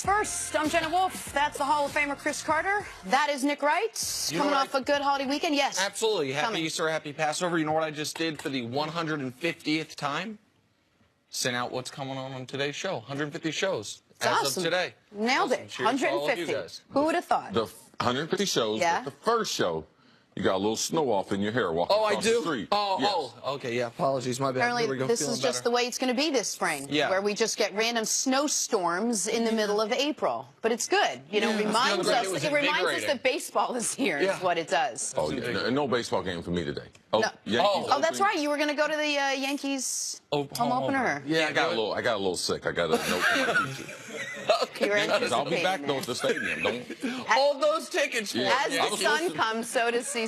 First, I'm Jenna Wolf. That's the Hall of Famer Chris Carter. That is Nick Wright. Coming off a good holiday weekend. Yes. Absolutely. Happy Easter, happy Passover. You know what I just did for the 150th time? Sent out what's coming on today's show. 150 shows as awesome. of today. Nailed it. 150. Who would have thought? The 150 shows. Yeah. The first show, you got a little snow off in your hair walking across the street. Okay, yeah, apologies, my bad. Apparently, this is just the way it's going to be this spring, where we just get random snowstorms in the middle of April. But it's good, you know. It reminds us that baseball is here. Is what it does. Oh, yeah, no baseball game for me today. Oh, that's right. You were going to go to the Yankees home opener. Yeah, I got a little sick. I got a note from my teacher. I'll be back though at the stadium. Don't hold those tickets. As the sun comes, so does CC.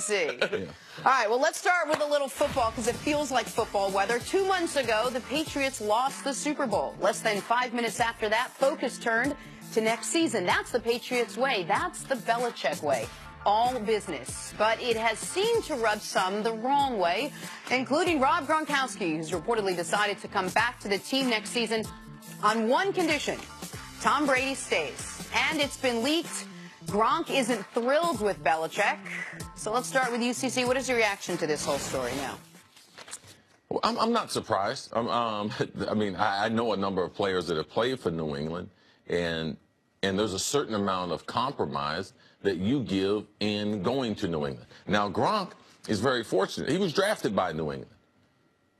All right, well, let's start with a little football because it feels like football weather. 2 months ago, the Patriots lost the Super Bowl. Less than 5 minutes after that, focus turned to next season. That's the Patriots way. That's the Belichick way. All business. But it has seemed to rub some the wrong way, including Rob Gronkowski, who's reportedly decided to come back to the team next season on one condition: Tom Brady stays. And it's been leaked Gronk isn't thrilled with Belichick. So let's start with UCC. What is your reaction to this whole story now? Well, I'm not surprised. I mean, I know a number of players that have played for New England, and there's a certain amount of compromise that you give in going to New England. Now, Gronk is very fortunate. He was drafted by New England.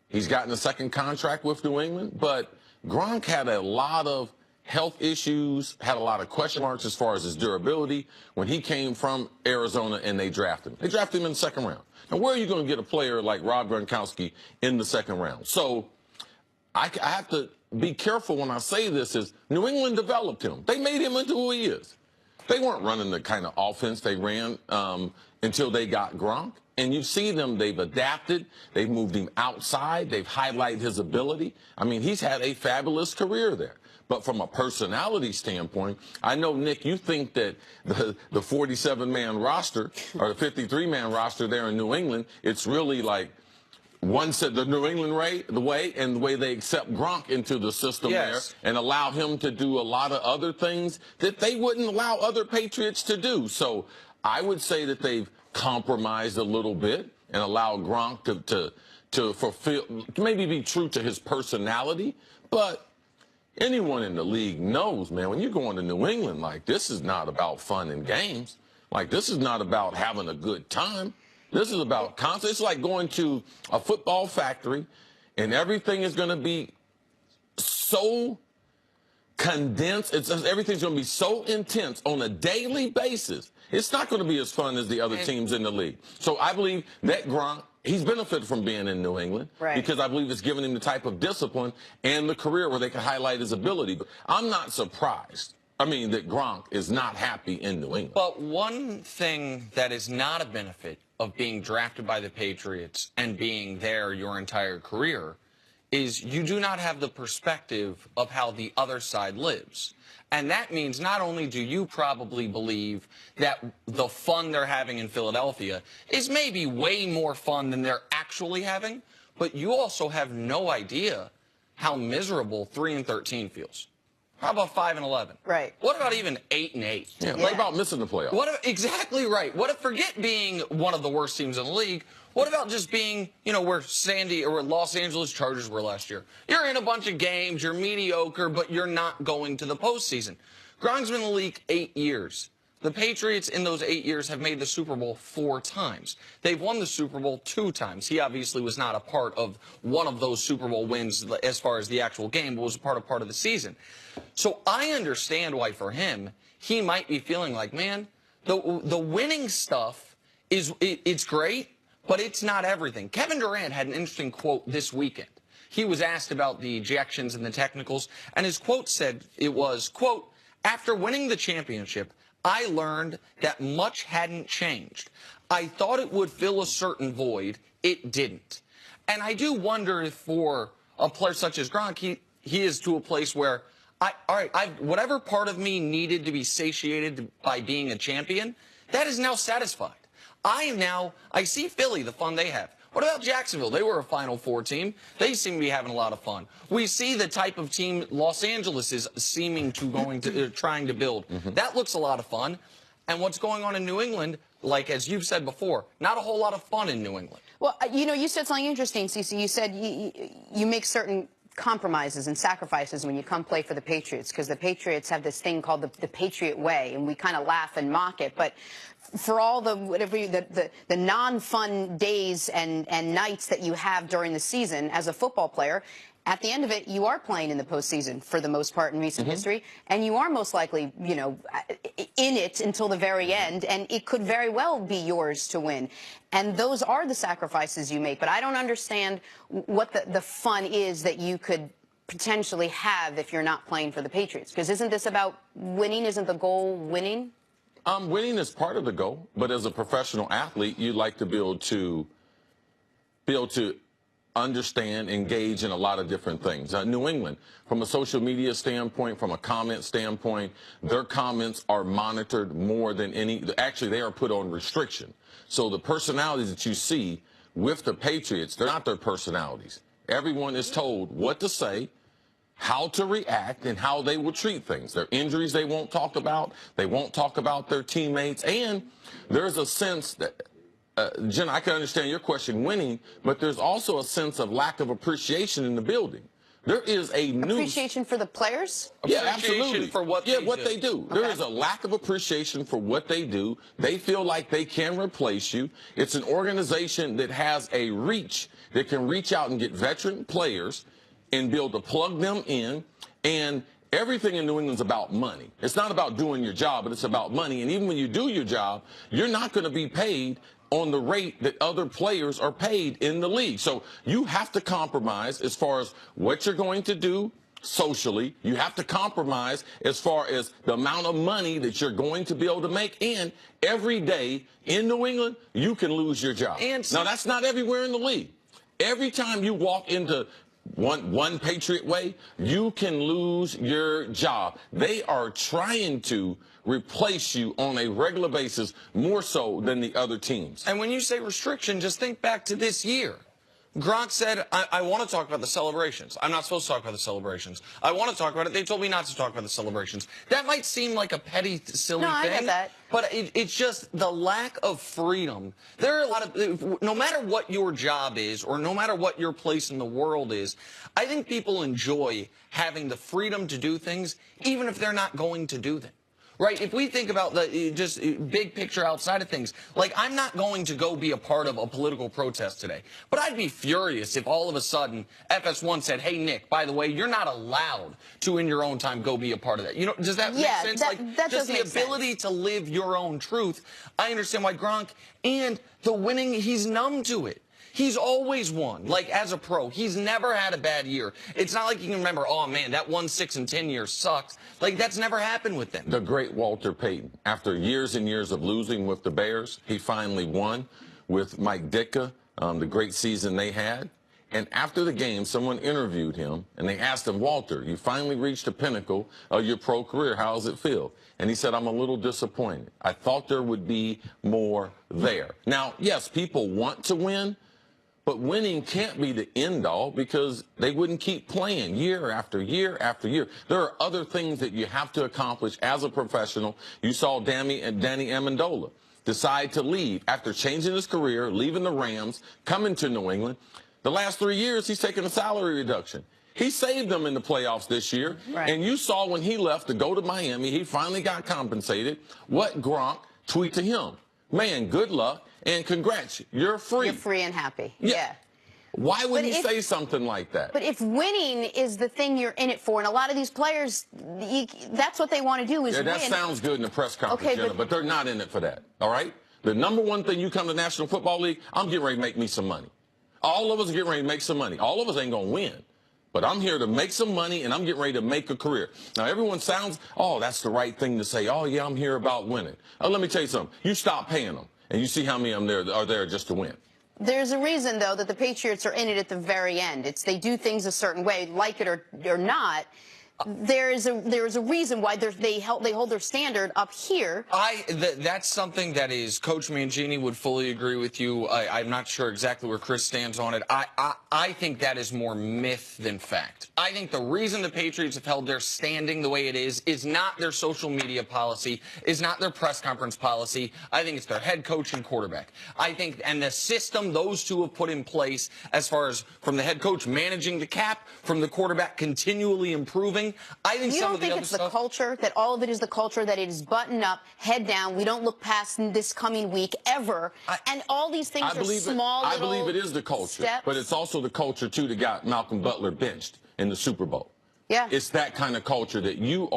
He's gotten a second contract with New England, but Gronk had a lot of health issues, had a lot of question marks as far as his durability when he came from Arizona and they drafted him. They drafted him in the second round. Now, where are you going to get a player like Rob Gronkowski in the second round? So I have to be careful when I say this is New England developed him. They made him into who he is. They weren't running the kind of offense they ran until they got Gronk. And you see them, they've adapted, they've moved him outside, they've highlighted his ability. I mean, he's had a fabulous career there. But from a personality standpoint, I know, Nick, you think that the 47-man roster or the 53-man roster there in New England, it's really like one said the New England way, the way they accept Gronk into the system there and allow him to do a lot of other things that they wouldn't allow other Patriots to do. So I would say that they've compromised a little bit and allowed Gronk to fulfill, maybe be true to his personality, but anyone in the league knows, man, when you're going to New England, like, this is not about fun and games. Like, this is not about having a good time. This is about constant. It's like going to a football factory, and everything is going to be so condensed. Everything's going to be so intense on a daily basis. It's not going to be as fun as the other teams in the league. So I believe that Gronk, he's benefited from being in New England because I believe it's given him the type of discipline and the career where they can highlight his ability. But I'm not surprised, that Gronk is not happy in New England. But one thing that is not a benefit of being drafted by the Patriots and being there your entire career is you do not have the perspective of how the other side lives. And that means not only do you probably believe that the fun they're having in Philadelphia is maybe way more fun than they're actually having, but you also have no idea how miserable 3-13 feels. How about 5-11? Right. What about even 8-8? Yeah. What about missing the playoffs? Exactly right. What if, forget being one of the worst teams in the league, what about just being, where Los Angeles Chargers were last year? You're in a bunch of games, you're mediocre, but you're not going to the postseason. Gronk's been in the league 8 years. The Patriots in those 8 years have made the Super Bowl 4 times. They've won the Super Bowl 2 times. He obviously was not a part of one of those Super Bowl wins as far as the actual game, but was a part of the season. So I understand why for him, he might be feeling like, man, the winning stuff it's great, but it's not everything. Kevin Durant had an interesting quote this weekend. He was asked about the ejections and the technicals, and his quote said it was, quote, "After winning the championship, I learned that much hadn't changed. I thought it would fill a certain void. It didn't." And I do wonder if for a player such as Gronk, he is to a place where, whatever part of me needed to be satiated by being a champion, that is now satisfied. I see Philly, the fun they have. What about Jacksonville? They were a Final Four team. They seem to be having a lot of fun. We see the type of team Los Angeles is seeming to trying to build. That looks a lot of fun. And what's going on in New England, like as you've said before, not a whole lot of fun in New England. Well, you know, you said something interesting, Cece. You said you make certain compromises and sacrifices when you come play for the Patriots, because the Patriots have this thing called the Patriot way, and we kind of laugh and mock it. But for all the non-fun days and nights that you have during the season as a football player, at the end of it, you are playing in the postseason for the most part in recent history, and you are most likely, you know, in it until the very end, and it could very well be yours to win. And those are the sacrifices you make. But I don't understand what the fun is that you could potentially have if you're not playing for the Patriots. Because isn't this about winning? Isn't the goal winning? Winning is part of the goal, but as a professional athlete, you'd like to be able to understand, engage in a lot of different things. New England, from a social media standpoint, from a comment standpoint, their comments are monitored more than any. Actually, they are put on restriction. So the personalities that you see with the Patriots, they're not their personalities. Everyone is told what to say, how to react, and how they will treat things. Their injuries they won't talk about. They won't talk about their teammates. And there's a sense that, Jen, I can understand your question, winning, but there's also a sense of lack of appreciation in the building. There is a new appreciation for the players? Yeah, absolutely. For what they do. Okay. There is a lack of appreciation for what they do. They feel like they can replace you. It's an organization that has a reach that can reach out and get veteran players and be able to plug them in. And everything in New England's about money. It's not about doing your job, but it's about money. And even when you do your job, you're not going to be paid on the rate that other players are paid in the league. So you have to compromise as far as what you're going to do socially. You have to compromise as far as the amount of money that you're going to be able to make. And every day in New England, you can lose your job. Now, that's not everywhere in the league. Every time you walk into one Patriot way, you can lose your job. They are trying to replace you on a regular basis more so than the other teams. And when you say restriction, just think back to this year. Gronk said, I want to talk about the celebrations. I'm not supposed to talk about the celebrations. I want to talk about it. They told me not to talk about the celebrations. That might seem like a petty, silly thing. No, I get that. But it's just the lack of freedom. There are a lot of, no matter what your job is or no matter what your place in the world is, I think people enjoy having the freedom to do things even if they're not going to do them. Right? If we think about the just big picture outside of things, like I'm not going to go be a part of a political protest today, but I'd be furious if all of a sudden FS1 said, hey, Nick, by the way, you're not allowed to in your own time go be a part of that. You know, does that make sense? That just the ability to live your own truth. I understand why Gronk and the winning, he's numb to it. He's always won. Like, as a pro, he's never had a bad year. It's not like you can remember, oh, man, that 1, 6, and 10 years sucked. Like, that's never happened with them. The great Walter Payton, after years and years of losing with the Bears, he finally won with Mike Ditka, the great season they had. And after the game, someone interviewed him, and they asked him, Walter, you finally reached the pinnacle of your pro career. How does it feel? And he said, I'm a little disappointed. I thought there would be more there. Now, yes, people want to win, but winning can't be the end all because they wouldn't keep playing year after year after year. There are other things that you have to accomplish as a professional. You saw Danny Amendola decide to leave after changing his career, leaving the Rams, coming to New England. The last 3 years, he's taken a salary reduction. He saved them in the playoffs this year. Right. And you saw when he left to go to Miami, he finally got compensated. What Gronk tweet to him? Man, good luck. And congrats, you're free. You're free and happy. Yeah. Yeah. Why would he say something like that? But if winning is the thing you're in it for, and a lot of these players, that's what they want to do is yeah, that win. sounds good in the press conference, okay, Jenna, but they're not in it for that, all right? The number one thing you come to the National Football League, I'm getting ready to make me some money. All of us are getting ready to make some money. All of us ain't going to win. But I'm here to make some money, and I'm getting ready to make a career. Now, everyone sounds, oh, that's the right thing to say. Oh, yeah, I'm here about winning. Let me tell you something. You stop paying them. And you see how many of them are there just to win. There's a reason, though, that the Patriots are in it at the very end. They do things a certain way, like it or not. there is a reason why they hold their standard up here. That's something that is Coach Mangini would fully agree with you. I'm not sure exactly where Chris stands on it. I think that is more myth than fact. I think the reason the Patriots have held their standing the way it is not their social media policy, is not their press conference policy. I think it's their head coach and quarterback. I think, and the system those two have put in place, as far as from the head coach managing the cap, from the quarterback continually improving. I think you some don't of the think other it's stuff, the culture, that all of it is the culture, that it is buttoned up, head down, we don't look past this coming week ever, and all these things are small I little believe it is the culture, steps. but it's also the culture, too, that got Malcolm Butler benched in the Super Bowl. Yeah. It's that kind of culture that you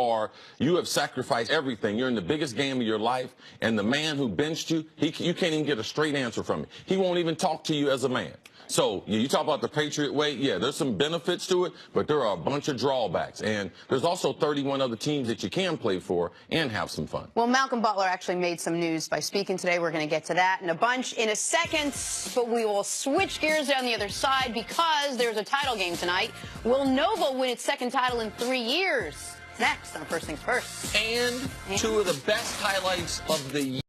have sacrificed everything. You're in the biggest game of your life, and the man who benched you, you can't even get a straight answer from him. He won't even talk to you as a man. So you talk about the Patriot way, yeah, there's some benefits to it, but there are a bunch of drawbacks. And there's also 31 other teams that you can play for and have some fun. Well, Malcolm Butler actually made some news by speaking today. We're going to get to that in a bunch in a second, but we will switch gears on the other side because there's a title game tonight. Will Nova win its second title in 3 years? Next on First Things First. and two of the best highlights of the year.